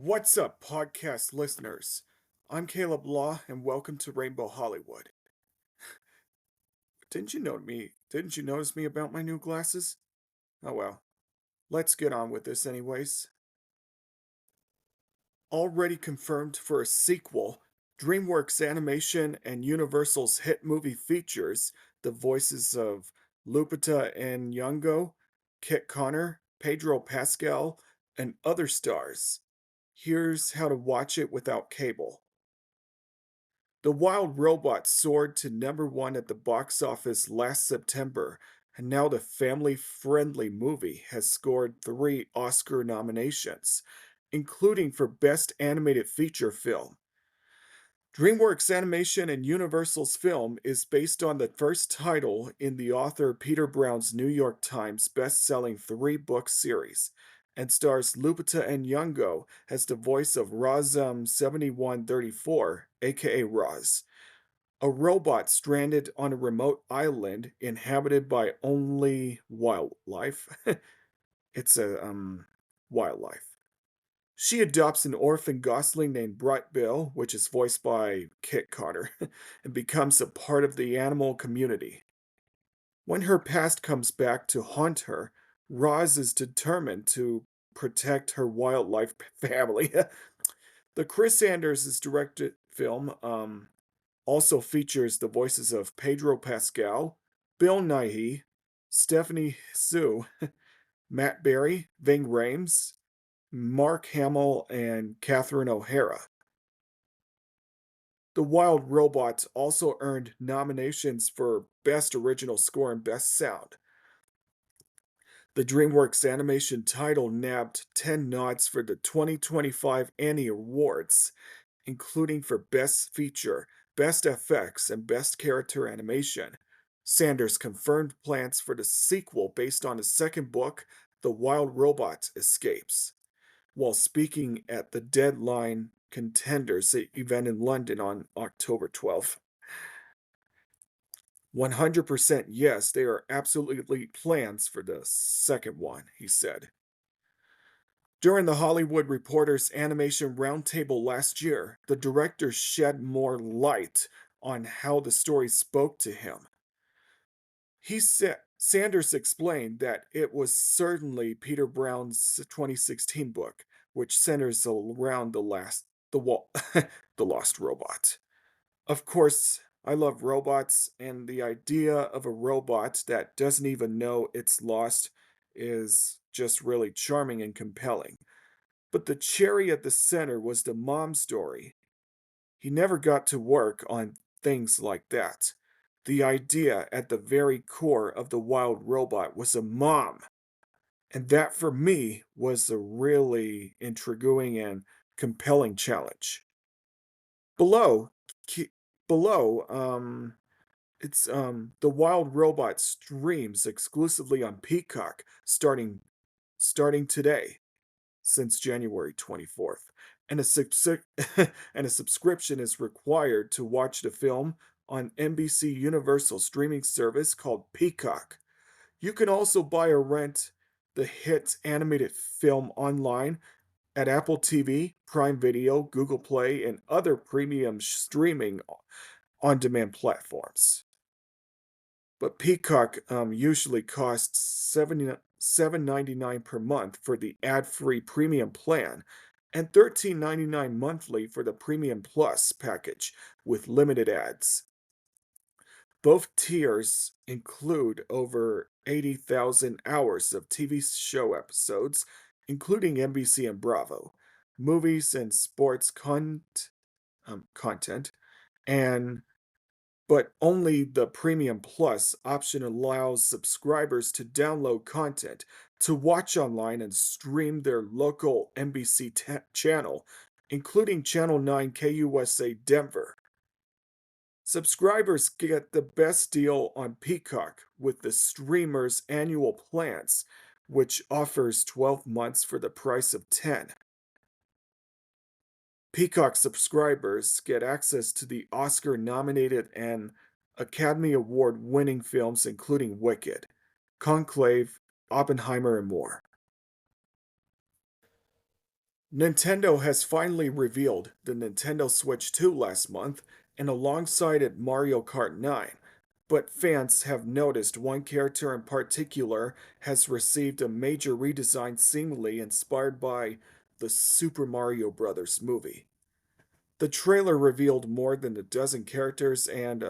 What's up, podcast listeners? I'm Caleb Law, and welcome to Rainbow Hollywood. Didn't you notice me about my new glasses? Oh well, let's get on with this anyways. Already confirmed for a sequel, DreamWorks Animation and Universal's hit movie features the voices of Lupita Nyong'o, Kit Connor, Pedro Pascal, and other stars. Here's how to watch it without cable. The Wild Robot soared to #1 at the box office last September, and now the family friendly movie has scored 3 Oscar nominations, including for Best Animated Feature Film. DreamWorks Animation and Universal's film is based on the first title in the author Peter Brown's New York Times best-selling 3-book series, and stars Lupita Nyong'o as the voice of Razum 7134, aka Roz, a robot stranded on a remote island inhabited by only wildlife. It's a wildlife. She adopts an orphan gosling named Bright Bill, which is voiced by Kit Carter, and becomes a part of the animal community. When her past comes back to haunt her, Roz is determined to protect her wildlife family. The Chris Anders is directed film also features the voices of Pedro Pascal, Bill Nighy, Stephanie Sue, Matt Berry, Ving Rhames, Mark Hamill, and Catherine O'Hara. The Wild Robots also earned nominations for Best Original Score and Best Sound. The DreamWorks animation title nabbed 10 nods for the 2025 Annie Awards, including for Best Feature, Best FX, and Best Character Animation. Sanders confirmed plans for the sequel based on his second book, The Wild Robot Escapes, while speaking at the Deadline Contenders event in London on October 12th. 100% yes, they are absolutely plans for the second one, he said. During the Hollywood Reporter's Animation Roundtable last year, the director shed more light on how the story spoke to him. He said Sanders explained that it was certainly Peter Brown's 2016 book, which centers around the lost robot. Of course, I love robots, and the idea of a robot that doesn't even know it's lost is just really charming and compelling. But the cherry at the center was the mom story. He never got to work on things like that. The idea at the very core of the wild robot was a mom. And that for me was a really intriguing and compelling challenge. Below, ke- below, it's the Wild Robot streams exclusively on Peacock starting today since January 24th. And and a subscription is required to watch the film on NBC Universal streaming service called Peacock. You can also buy or rent the hit animated film online at Apple TV, Prime Video, Google Play, and other premium streaming on demand platforms. But Peacock usually costs $7.99 per month for the ad-free premium plan and $13.99 monthly for the Premium Plus package with limited ads. Both tiers include over 80,000 hours of TV show episodes, including NBC and Bravo, movies and sports content, and but only the Premium Plus option allows subscribers to download content, to watch online, and stream their local NBC channel, including Channel 9 KUSA Denver. Subscribers get the best deal on Peacock with the streamer's annual plans, which offers 12 months for the price of 10. Peacock subscribers get access to the Oscar nominated and Academy Award winning films including Wicked, Conclave, Oppenheimer, and more. Nintendo has finally revealed the Nintendo Switch 2 last month, and alongside it Mario Kart 9. But fans have noticed one character in particular has received a major redesign seemingly inspired by the Super Mario Bros. Movie. The trailer revealed more than a dozen characters, and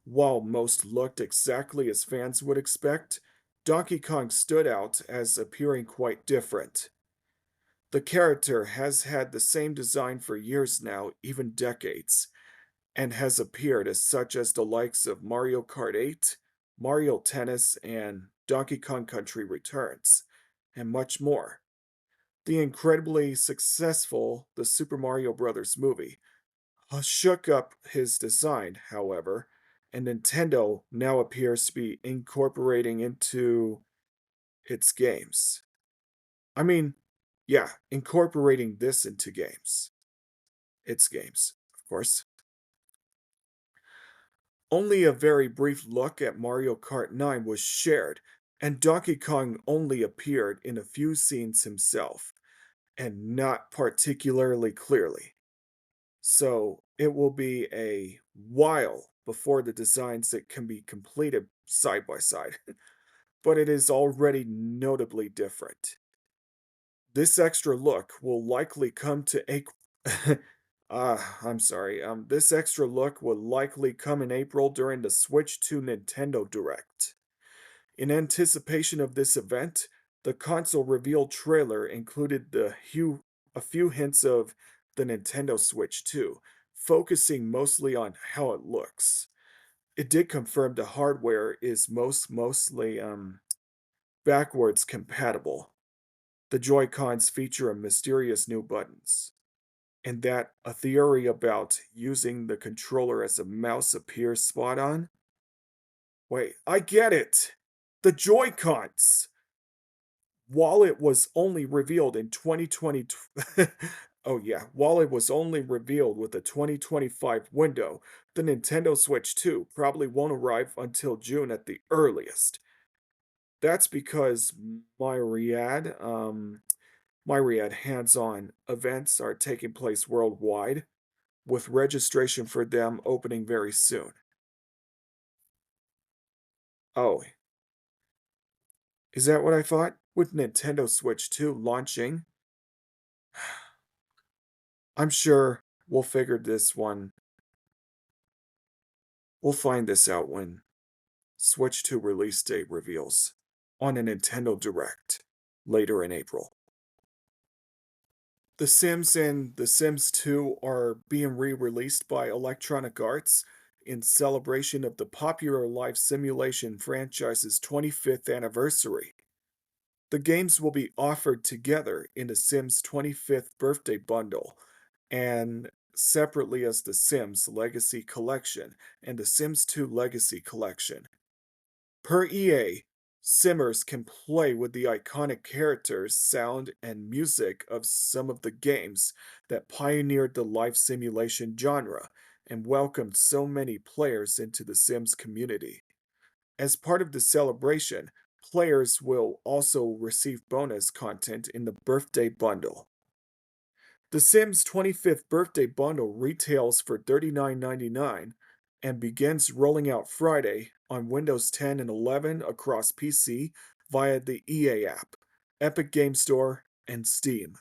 while most looked exactly as fans would expect, Donkey Kong stood out as appearing quite different. The character has had the same design for years now, even decades, and has appeared as such as the likes of Mario Kart 8, Mario Tennis, and Donkey Kong Country Returns, and much more. The incredibly successful The Super Mario Bros. Movie shook up his design, however, and Nintendo now appears to be incorporating into its games. I mean, yeah, incorporating this into games. Its games, of course. Only a very brief look at Mario Kart 9 was shared, and Donkey Kong only appeared in a few scenes himself, and not particularly clearly. So it will be a while before the designs that can be completed side by side, but it is already notably different. This extra look will likely come to a I'm sorry. This extra look will likely come in April during the Switch 2 Nintendo Direct. In anticipation of this event, the console reveal trailer included a few hints of the Nintendo Switch 2, focusing mostly on how it looks. It did confirm the hardware is mostly backwards compatible. The Joy-Cons feature a mysterious new buttons, and that a theory about using the controller as a mouse appears spot on. Wait, I get it! The Joy-Cons! While it was only revealed in 2020, oh yeah, while it was only revealed with the 2025 window, the Nintendo Switch 2 probably won't arrive until June at the earliest. That's because Myriad hands-on events are taking place worldwide, with registration for them opening very soon. Oh, is that what I thought? With Nintendo Switch 2 launching, I'm sure we'll find this out when Switch 2 release date reveals on a Nintendo Direct later in April. The Sims and The Sims 2 are being re-released by Electronic Arts in celebration of the popular life simulation franchise's 25th anniversary. The games will be offered together in The Sims 25th Birthday Bundle and separately as The Sims Legacy Collection and The Sims 2 Legacy Collection. Per EA, Simmers can play with the iconic characters, sound, and music of some of the games that pioneered the life simulation genre and welcomed so many players into the Sims community. As part of the celebration, players will also receive bonus content in the birthday bundle. The Sims 25th birthday bundle retails for $39.99 and begins rolling out Friday on Windows 10 and 11 across PC via the EA app, Epic Game Store, and Steam.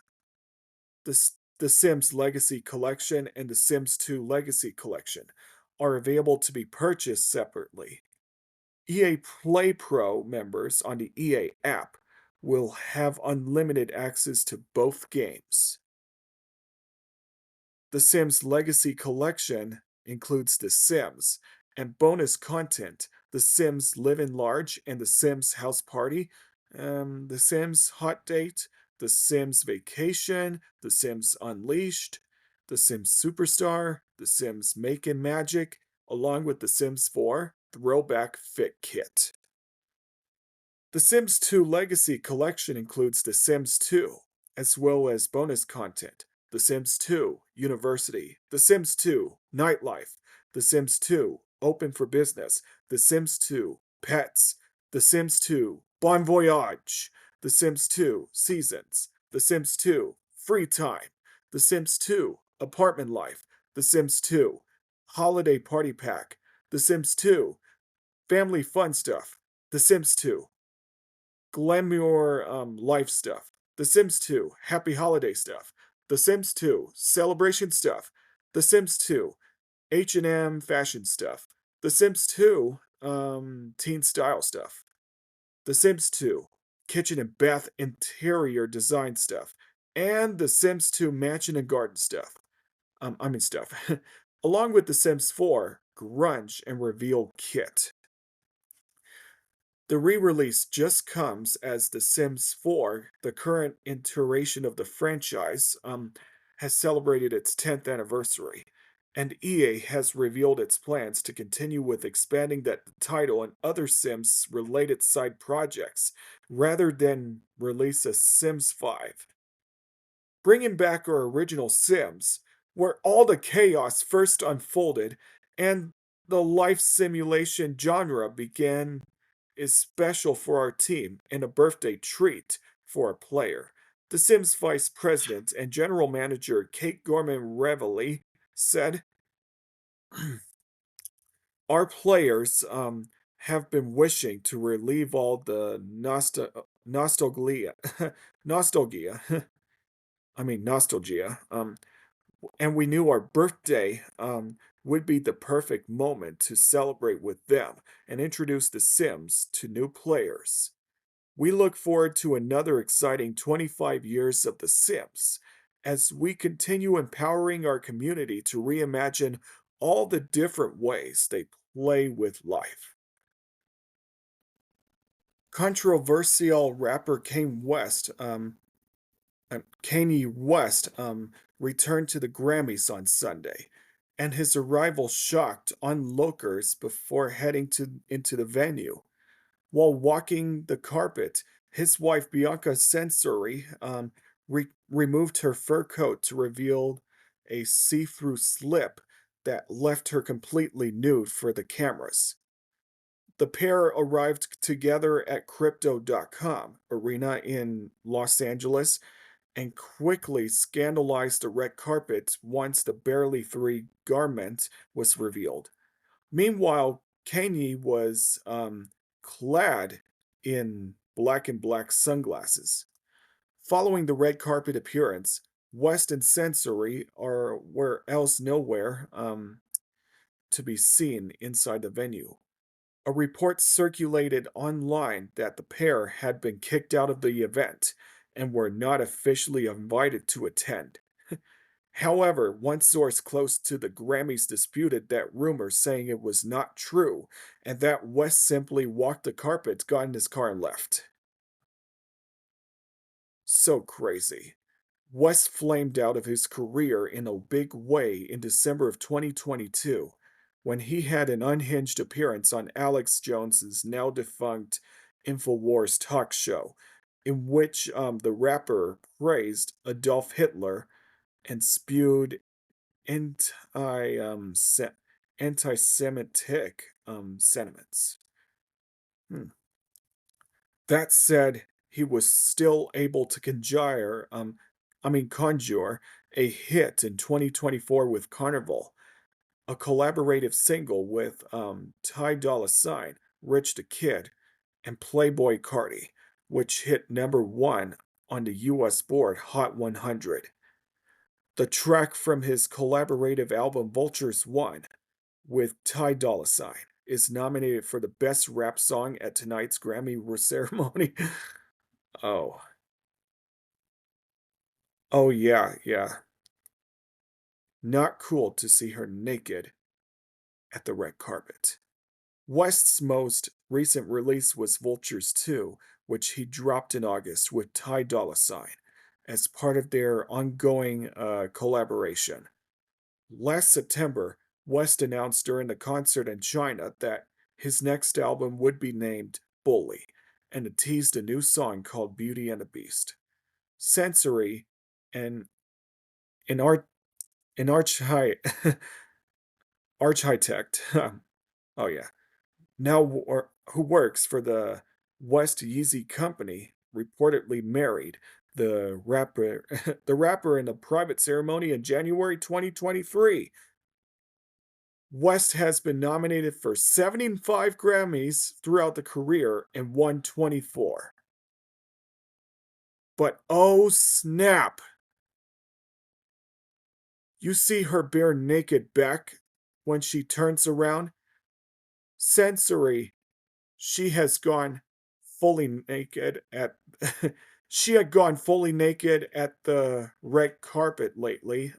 The Sims Legacy Collection and The Sims 2 Legacy Collection are available to be purchased separately. EA Play Pro members on the EA app will have unlimited access to both games. The Sims Legacy Collection includes The Sims and bonus content The Sims Live in Large and The Sims House Party, The Sims Hot Date, The Sims Vacation, The Sims Unleashed, The Sims Superstar, The Sims Makin' Magic, along with The Sims 4 Throwback Fit Kit. The Sims 2 Legacy Collection includes The Sims 2, as well as bonus content The Sims 2 University, The Sims 2 Nightlife, The Sims 2 Open for Business, The Sims 2 Pets, The Sims 2 Bon Voyage, The Sims 2 Seasons, The Sims 2 Free Time, The Sims 2, Apartment Life, The Sims 2, Holiday Party Pack, The Sims 2, Family Fun Stuff, The Sims 2, Glamour Life Stuff, The Sims 2, Happy Holiday Stuff, The Sims 2, Celebration Stuff, The Sims 2, H&M Fashion Stuff, The Sims 2, Teen Style Stuff, The Sims 2, Kitchen and Bath Interior Design Stuff, and The Sims 2 Mansion and Garden Stuff. Stuff. Along with The Sims 4, Grunge and Reveal Kit. The re-release just comes as The Sims 4, the current iteration of the franchise, has celebrated its 10th anniversary, and EA has revealed its plans to continue with expanding that title and other Sims-related side projects, rather than release a Sims 5. Bringing back our original Sims, where all the chaos first unfolded and the life simulation genre began, is special for our team and a birthday treat for our player. The Sims Vice President and General Manager Kate Gorman Reveley said, our players have been wishing to relieve all the nostalgia, nostalgia, nostalgia, and we knew our birthday would be the perfect moment to celebrate with them and introduce The Sims to new players. We look forward to another exciting 25 years of The Sims as we continue empowering our community to reimagine all the different ways they play with life. Controversial rapper Kanye West returned to the Grammys on Sunday, and his arrival shocked onlookers before heading into the venue. While walking the carpet, his wife Bianca Censori removed her fur coat to reveal a see-through slip that left her completely nude for the cameras. The pair arrived together at Crypto.com arena in Los Angeles and quickly scandalized the red carpet once the barely free garment was revealed. Meanwhile, Kanye was clad in black and black sunglasses. Following the red carpet appearance, West and Sensory were else nowhere to be seen inside the venue. A report circulated online that the pair had been kicked out of the event and were not officially invited to attend. However, one source close to the Grammys disputed that rumor, saying it was not true and that West simply walked the carpet, got in his car, and left. So crazy. West flamed out of his career in a big way in December of 2022 when he had an unhinged appearance on Alex Jones's now defunct InfoWars talk show, in which the rapper praised Adolf Hitler and spewed anti anti-Semitic sentiments. Hmm. That said, he was still able to conjure a hit in 2024 with Carnival, a collaborative single with Ty Dolla $ign, Rich the Kid, and Playboy Carti, which hit #1 on the US Billboard Hot 100. The track from his collaborative album Vultures 1 with Ty Dolla $ign is nominated for the Best Rap Song at tonight's Grammy ceremony. Oh. Oh, yeah, yeah. Not cool to see her naked at the red carpet. West's most recent release was Vultures 2, which he dropped in August with Ty Dolla $ign as part of their ongoing collaboration. Last September, West announced during the concert in China that his next album would be named Bully, and it teased a new song called Beauty and the Beast. Sensory and an art an architect oh yeah, who works for the West Yeezy company, reportedly married, the rapper the rapper in a private ceremony in January 2023. West has been nominated for 75 Grammys throughout the career and won 24. But oh snap! You see her bare naked back when she turns around? Sensory, she has gone fully naked at she had gone fully naked at the red carpet lately.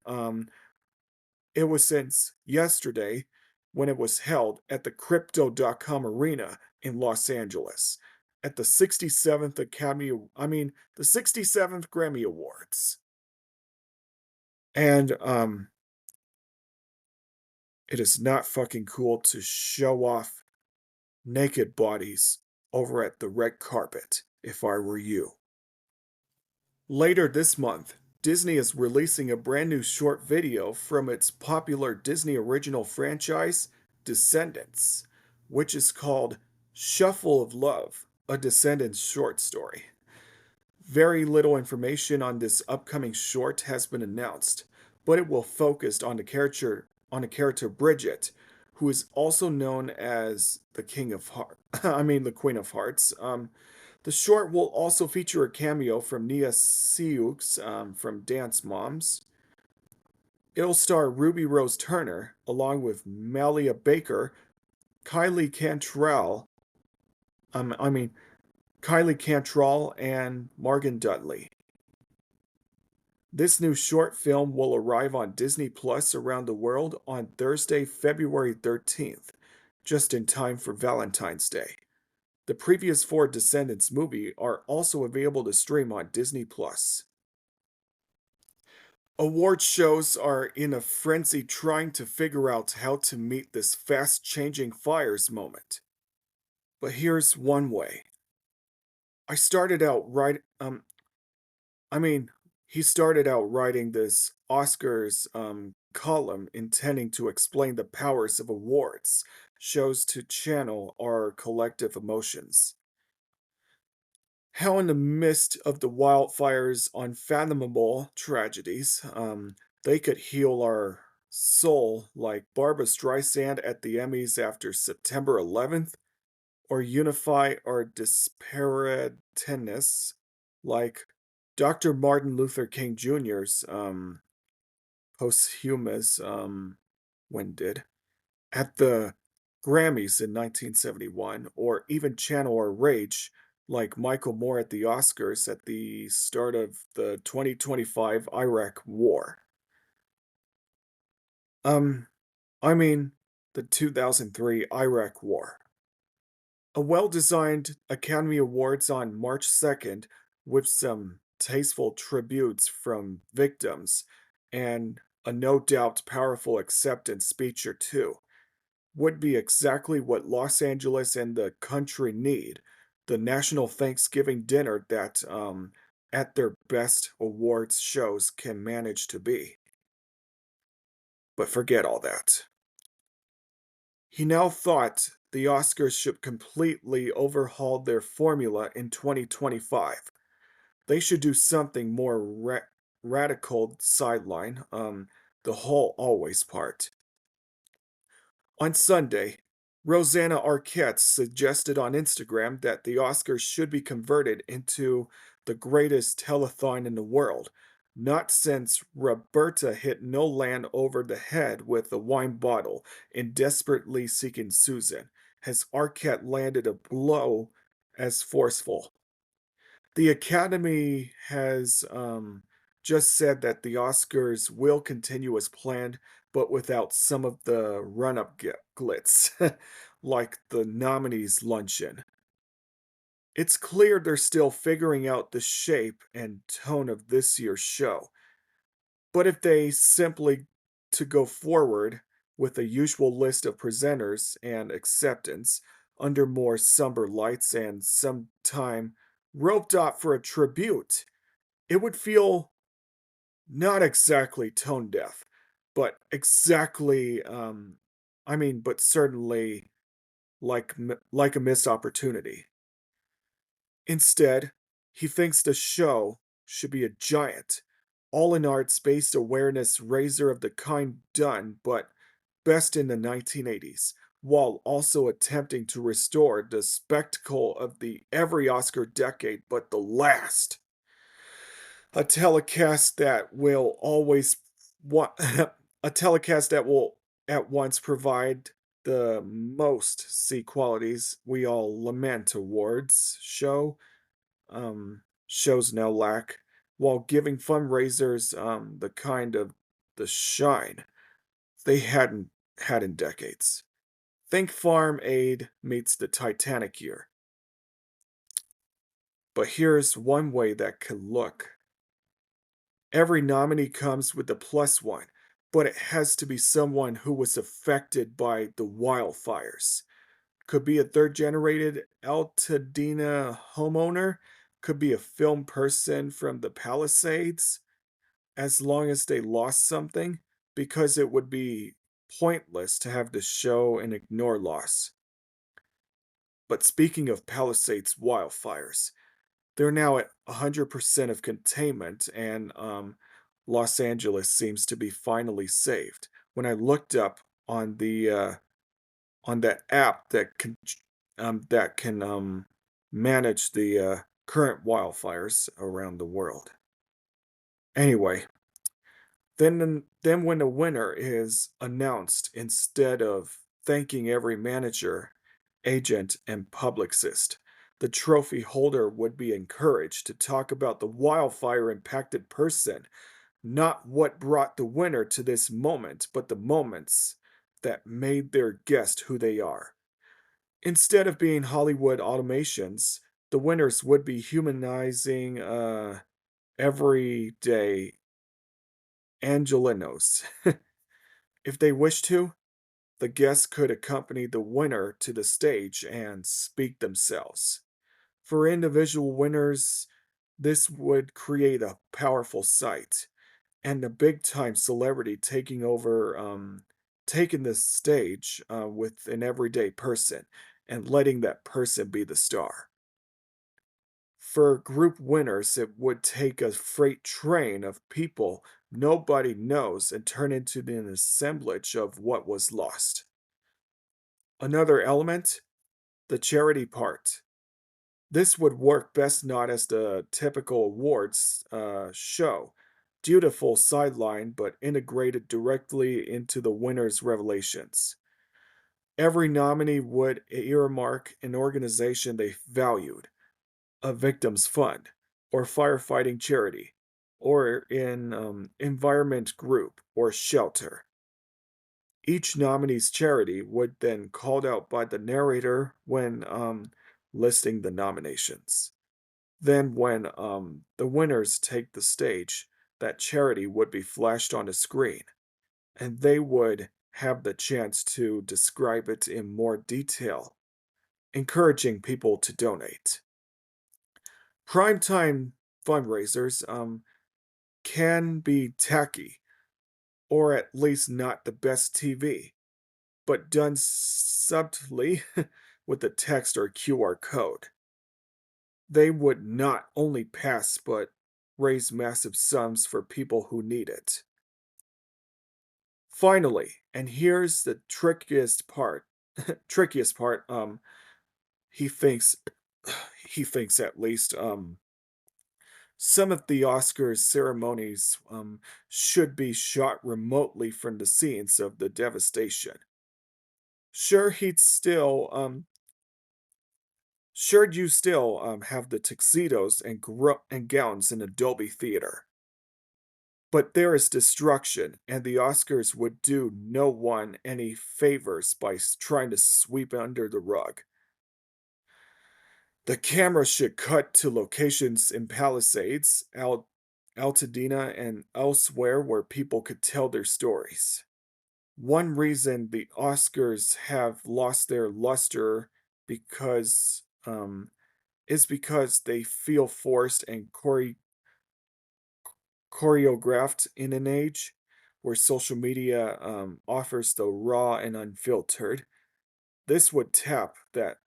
It was since yesterday when it was held at the Crypto.com Arena in Los Angeles at the 67th the 67th Grammy Awards. And it is not fucking cool to show off naked bodies over at the red carpet if I were you. Later this month, Disney is releasing a brand new short video from its popular Disney original franchise, Descendants, which is called Shuffle of Love, a Descendants short story. Very little information on this upcoming short has been announced, but it will focus on the character Bridget, who is also known as the King of Heart. The Queen of Hearts. The short will also feature a cameo from Nia Siux from Dance Moms. It'll star Ruby Rose Turner along with Malia Baker, Kylie Cantrell, um, I mean Kylie Cantrell, and Morgan Dudley. This new short film will arrive on Disney Plus around the world on Thursday, February 13th, just in time for Valentine's Day. The previous four Descendants movie are also available to stream on Disney Plus. Award shows are in a frenzy trying to figure out how to meet this fast-changing fires moment. But here's one way. I started out right I mean, he started out writing this Oscars column intending to explain the powers of awards, shows to channel our collective emotions. How, in the midst of the wildfires' unfathomable tragedies, they could heal our soul like Barbra Streisand at the Emmys after September 11th, or unify our disparatedness like Dr. Martin Luther King Jr.'s posthumous when did at the Grammys in 1971, or even channel our rage like Michael Moore at the Oscars at the start of the 2025 Iraq War. Um, I mean, the 2003 Iraq War. A well designed Academy Awards on March 2nd with some tasteful tributes from victims and a no doubt powerful acceptance speech or two would be exactly what Los Angeles and the country need. The national Thanksgiving dinner that, at their best awards shows, can manage to be. But forget all that. He now thought the Oscars should completely overhaul their formula in 2025. They should do something more radical sideline, the whole always part. On Sunday, Rosanna Arquette suggested on Instagram that the Oscars should be converted into the greatest telethon in the world, not since Roberta hit Nolan over the head with a wine bottle in Desperately Seeking Susan, has Arquette landed a blow as forceful. The Academy has just said that the Oscars will continue as planned, but without some of the run up glitz, like the nominees' luncheon. It's clear they're still figuring out the shape and tone of this year's show, but if they simply to go forward with a usual list of presenters and acceptance under more somber lights and some time roped off for a tribute, it would feel not exactly tone deaf, but exactly, but certainly like a missed opportunity. Instead, he thinks the show should be a giant, all in arts based awareness raiser of the kind done, but best in the 1980s, while also attempting to restore the spectacle of the every Oscar decade but the last. A telecast that will always wa- a telecast that will at once provide the most C qualities we all lament awards shows no lack, while giving fundraisers the kind of the shine they hadn't had in decades. Think Farm Aid meets the Titanic year. But here's one way that could look. Every nominee comes with a plus one, but it has to be someone who was affected by the wildfires. Could be a third generated Altadena homeowner, could be a film person from the Palisades, as long as they lost something, because it would be pointless to have the show and ignore loss. But speaking of Palisades wildfires, they're now at 100% of containment, and Los Angeles seems to be finally saved. When I looked up on the on that app that can manage the current wildfires around the world. Anyway, then when the winner is announced, instead of thanking every manager, agent, and publicist, the trophy holder would be encouraged to talk about the wildfire impacted person, not what brought the winner to this moment, but the moments that made their guest who they are. Instead of being Hollywood automations, the winners would be humanizing everyday Angelinos. If they wish to, the guests could accompany the winner to the stage and speak themselves. For individual winners, this would create a powerful sight, and a big time celebrity taking the stage with an everyday person and letting that person be the star. For group winners, it would take a freight train of people nobody knows and turn into an assemblage of what was lost. Another element, the charity part. This would work best not as the typical awards show, due to full sideline, but integrated directly into the winner's revelations. Every nominee would earmark an organization they valued, a victims fund, or firefighting charity, or an environment group or shelter. Each nominee's charity would then called out by the narrator when listing the nominations. Then, when the winners take the stage, that charity would be flashed on the screen, and they would have the chance to describe it in more detail, encouraging people to donate. Primetime fundraisers can be tacky, or at least not the best TV, but done subtly with a text or QR code. They would not only pass, but raise massive sums for people who need it. Finally, and here's the trickiest part, he thinks he thinks at least, some of the Oscars ceremonies should be shot remotely from the scenes of the devastation. Sure, he'd still sure you still have the tuxedos and gowns in Adobe Theater. But there is destruction, and the Oscars would do no one any favors by trying to sweep under the rug. The camera should cut to locations in Palisades, Altadena, and elsewhere where people could tell their stories. One reason the Oscars have lost their luster because is because they feel forced and choreographed in an age where social media offers the raw and unfiltered. This would tap that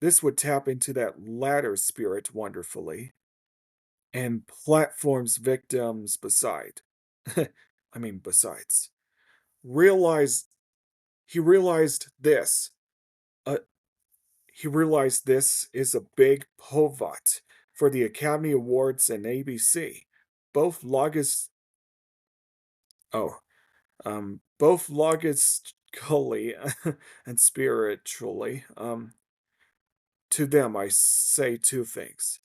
this would tap into that latter spirit wonderfully. and platforms victims beside. Besides. Realize he realized this. Uh, he realized this is a big povat for the Academy Awards and ABC. Both logis oh, both logically and spiritually. To them, I say two things.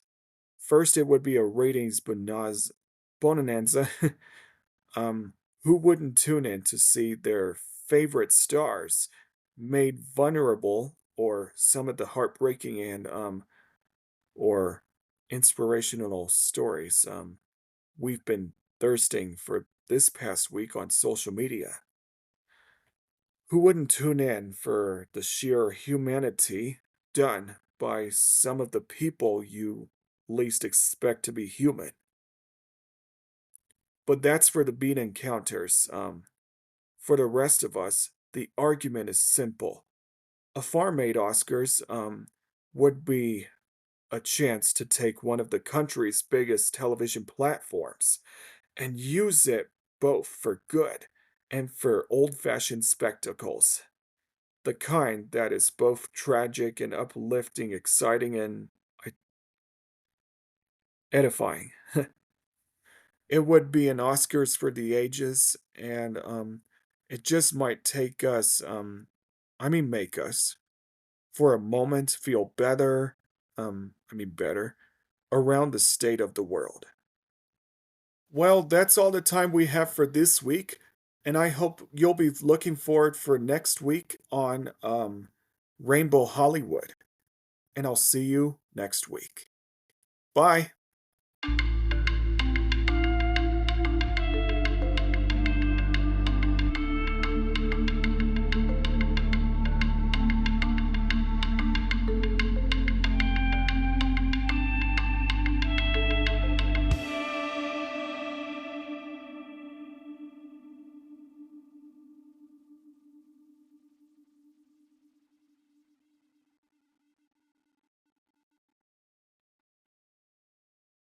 First, it would be a ratings bonanza. um, who wouldn't tune in to see their favorite stars made vulnerable, or some of the heartbreaking and or inspirational stories we've been thirsting for this past week on social media? Who wouldn't tune in for the sheer humanity done by some of the people you least expect to be human? But that's for the beat encounters. For the rest of us, the argument is simple. A farm-made Oscars would be a chance to take one of the country's biggest television platforms and use it both for good and for old-fashioned spectacles. The kind that is both tragic and uplifting, exciting and edifying. It would be an Oscars for the ages, and it just might take us, make us, for a moment, feel better, better, around the state of the world. Well, that's all the time we have for this week, and I hope you'll be looking forward for next week on Rainbow Hollywood, and I'll see you next week. Bye.